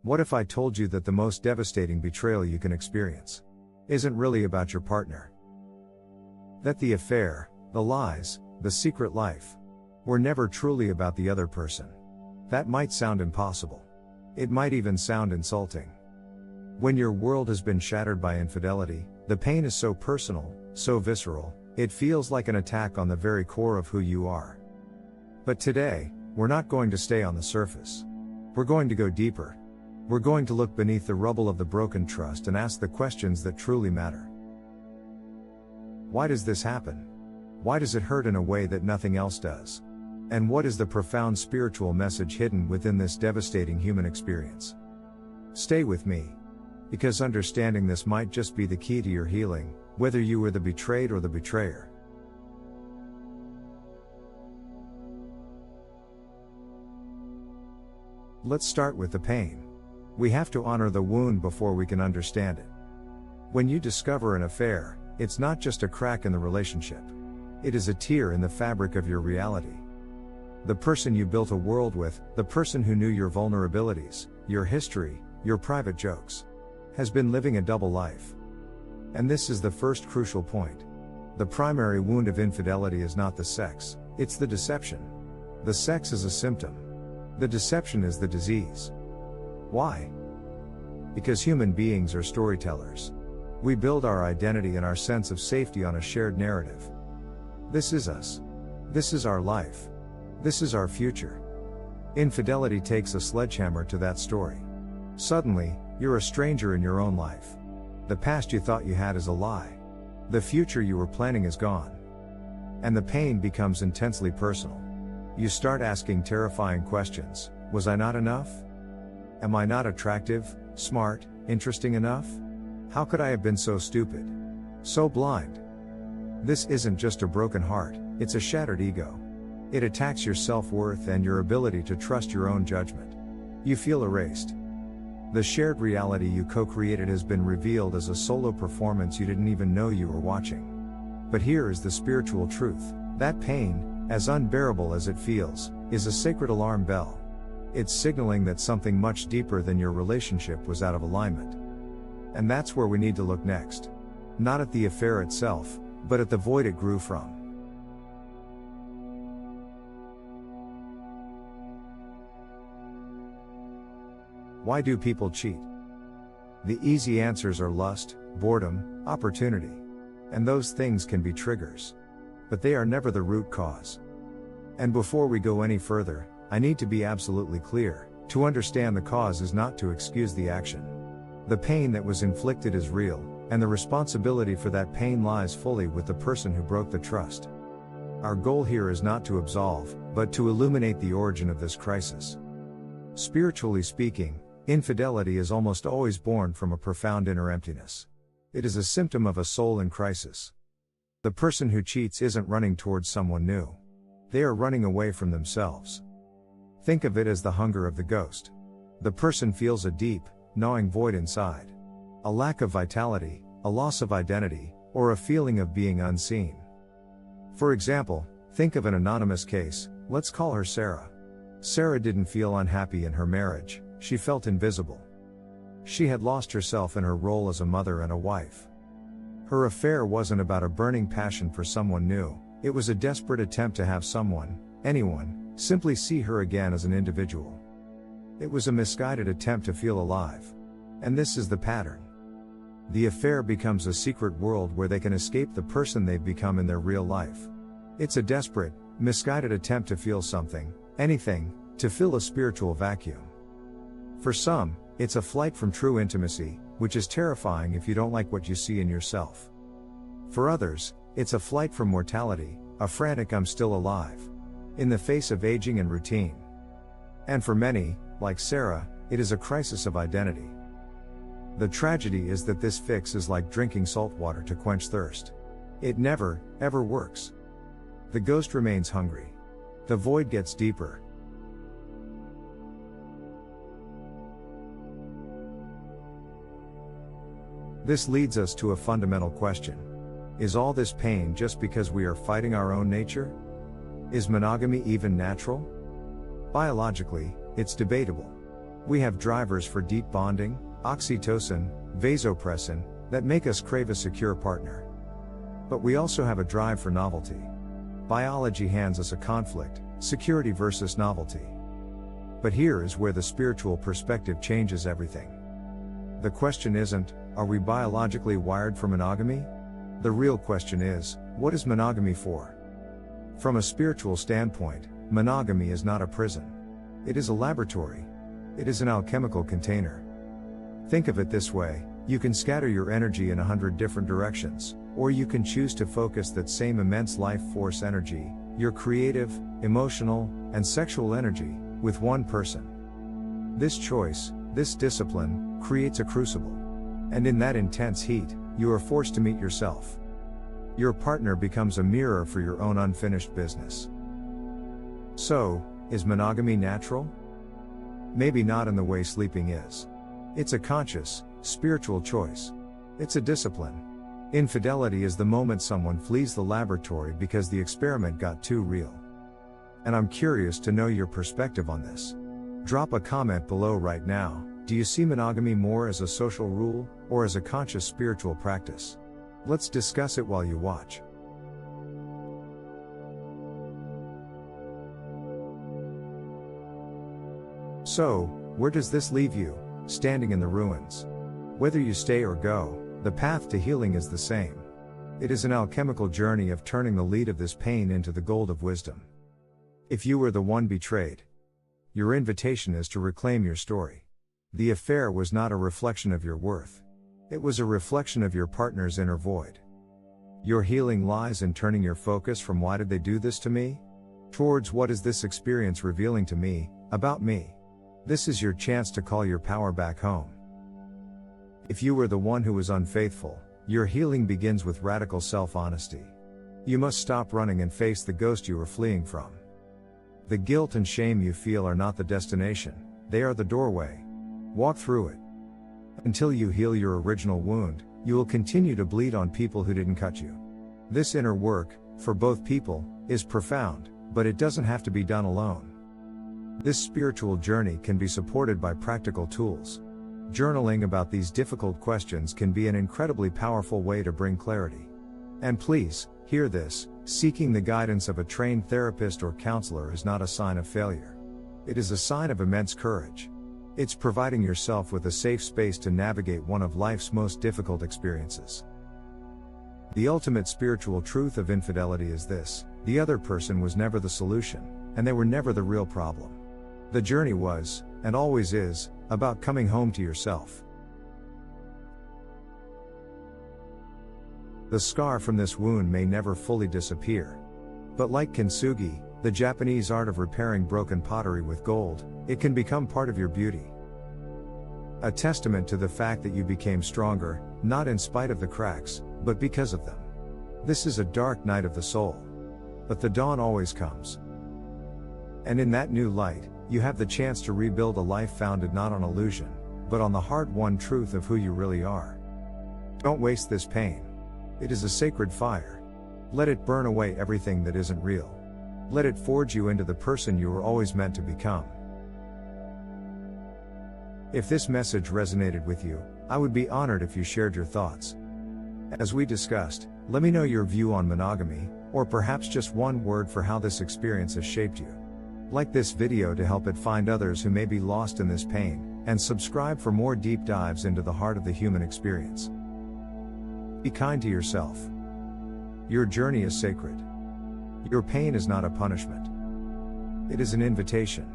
What if I told you that the most devastating betrayal you can experience isn't really about your partner? That the affair, the lies, the secret life were never truly about the other person. That might sound impossible. It might even sound insulting. When your world has been shattered by infidelity, the pain is so personal, so visceral, it feels like an attack on the very core of who you are. But today, we're not going to stay on the surface. We're going to go deeper. We're going to look beneath the rubble of the broken trust and ask the questions that truly matter. Why does this happen? Why does it hurt in a way that nothing else does? And what is the profound spiritual message hidden within this devastating human experience? Stay with me, because understanding this might just be the key to your healing, whether you were the betrayed or the betrayer. Let's start with the pain. We have to honor the wound before we can understand it. When you discover an affair, it's not just a crack in the relationship. It is a tear in the fabric of your reality. The person you built a world with, the person who knew your vulnerabilities, your history, your private jokes, has been living a double life. And this is the first crucial point. The primary wound of infidelity is not the sex, it's the deception. The sex is a symptom. The deception is the disease. Why? Because human beings are storytellers. We build our identity and our sense of safety on a shared narrative. This is us. This is our life. This is our future. Infidelity takes a sledgehammer to that story. Suddenly, you're a stranger in your own life. The past you thought you had is a lie. The future you were planning is gone. And the pain becomes intensely personal. You start asking terrifying questions. Was I not enough? Am I not attractive, smart, interesting enough? How could I have been so stupid? So blind? This isn't just a broken heart, it's a shattered ego. It attacks your self-worth and your ability to trust your own judgment. You feel erased. The shared reality you co-created has been revealed as a solo performance you didn't even know you were watching. But here is the spiritual truth. That pain, as unbearable as it feels, is a sacred alarm bell. It's signaling that something much deeper than your relationship was out of alignment. And that's where we need to look next. Not at the affair itself, but at the void it grew from. Why do people cheat? The easy answers are lust, boredom, opportunity. And those things can be triggers. But they are never the root cause. And before we go any further, I need to be absolutely clear. To understand the cause is not to excuse the action. The pain that was inflicted is real, and the responsibility for that pain lies fully with the person who broke the trust. Our goal here is not to absolve, but to illuminate the origin of this crisis. Spiritually speaking, infidelity is almost always born from a profound inner emptiness. It is a symptom of a soul in crisis. The person who cheats isn't running towards someone new. They are running away from themselves. Think of it as the hunger of the ghost. The person feels a deep, gnawing void inside. A lack of vitality, a loss of identity, or a feeling of being unseen. For example, think of an anonymous case. Let's call her Sarah. Sarah didn't feel unhappy in her marriage, she felt invisible. She had lost herself in her role as a mother and a wife. Her affair wasn't about a burning passion for someone new, it was a desperate attempt to have someone, anyone, simply see her again as an individual. It was a misguided attempt to feel alive. And this is the pattern. The affair becomes a secret world where they can escape the person they've become in their real life. It's a desperate, misguided attempt to feel something, anything, to fill a spiritual vacuum. For some, it's a flight from true intimacy, which is terrifying if you don't like what you see in yourself. For others, it's a flight from mortality, a frantic "I'm still alive" in the face of aging and routine. And for many, like Sarah, it is a crisis of identity. The tragedy is that this fix is like drinking salt water to quench thirst. It never, ever works. The ghost remains hungry. The void gets deeper. This leads us to a fundamental question. Is all this pain just because we are fighting our own nature? Is monogamy even natural? Biologically, it's debatable. We have drivers for deep bonding, oxytocin, vasopressin, that make us crave a secure partner. But we also have a drive for novelty. Biology hands us a conflict, security versus novelty. But here is where the spiritual perspective changes everything. The question isn't, are we biologically wired for monogamy? The real question is, what is monogamy for? From a spiritual standpoint, monogamy is not a prison. It is a laboratory. It is an alchemical container. Think of it this way, you can scatter your energy in 100 different directions, or you can choose to focus that same immense life force energy, your creative, emotional, and sexual energy, with one person. This choice, this discipline, creates a crucible. And in that intense heat, you are forced to meet yourself. Your partner becomes a mirror for your own unfinished business. So, is monogamy natural? Maybe not in the way sleeping is. It's a conscious, spiritual choice. It's a discipline. Infidelity is the moment someone flees the laboratory because the experiment got too real. And I'm curious to know your perspective on this. Drop a comment below right now. Do you see monogamy more as a social rule, or as a conscious spiritual practice? Let's discuss it while you watch. So, where does this leave you, standing in the ruins? Whether you stay or go, the path to healing is the same. It is an alchemical journey of turning the lead of this pain into the gold of wisdom. If you were the one betrayed, your invitation is to reclaim your story. The affair was not a reflection of your worth. It was a reflection of your partner's inner void. Your healing lies in turning your focus from "why did they do this to me?" towards "what is this experience revealing to me, about me?" This is your chance to call your power back home. If you were the one who was unfaithful, your healing begins with radical self-honesty. You must stop running and face the ghost you are fleeing from. The guilt and shame you feel are not the destination, they are the doorway. Walk through it. Until you heal your original wound, you will continue to bleed on people who didn't cut you. This inner work, for both people, is profound, but it doesn't have to be done alone. This spiritual journey can be supported by practical tools. Journaling about these difficult questions can be an incredibly powerful way to bring clarity. And please, hear this, seeking the guidance of a trained therapist or counselor is not a sign of failure. It is a sign of immense courage. It's providing yourself with a safe space to navigate one of life's most difficult experiences. The ultimate spiritual truth of infidelity is this: the other person was never the solution, and they were never the real problem. The journey was, and always is, about coming home to yourself. The scar from this wound may never fully disappear. But like kintsugi, the Japanese art of repairing broken pottery with gold, it can become part of your beauty. A testament to the fact that you became stronger, not in spite of the cracks, but because of them. This is a dark night of the soul. But the dawn always comes. And in that new light, you have the chance to rebuild a life founded not on illusion, but on the hard-won truth of who you really are. Don't waste this pain. It is a sacred fire. Let it burn away everything that isn't real. Let it forge you into the person you were always meant to become. If this message resonated with you, I would be honored if you shared your thoughts. As we discussed, let me know your view on monogamy, or perhaps just one word for how this experience has shaped you. Like this video to help it find others who may be lost in this pain, and subscribe for more deep dives into the heart of the human experience. Be kind to yourself. Your journey is sacred. Your pain is not a punishment. It is an invitation.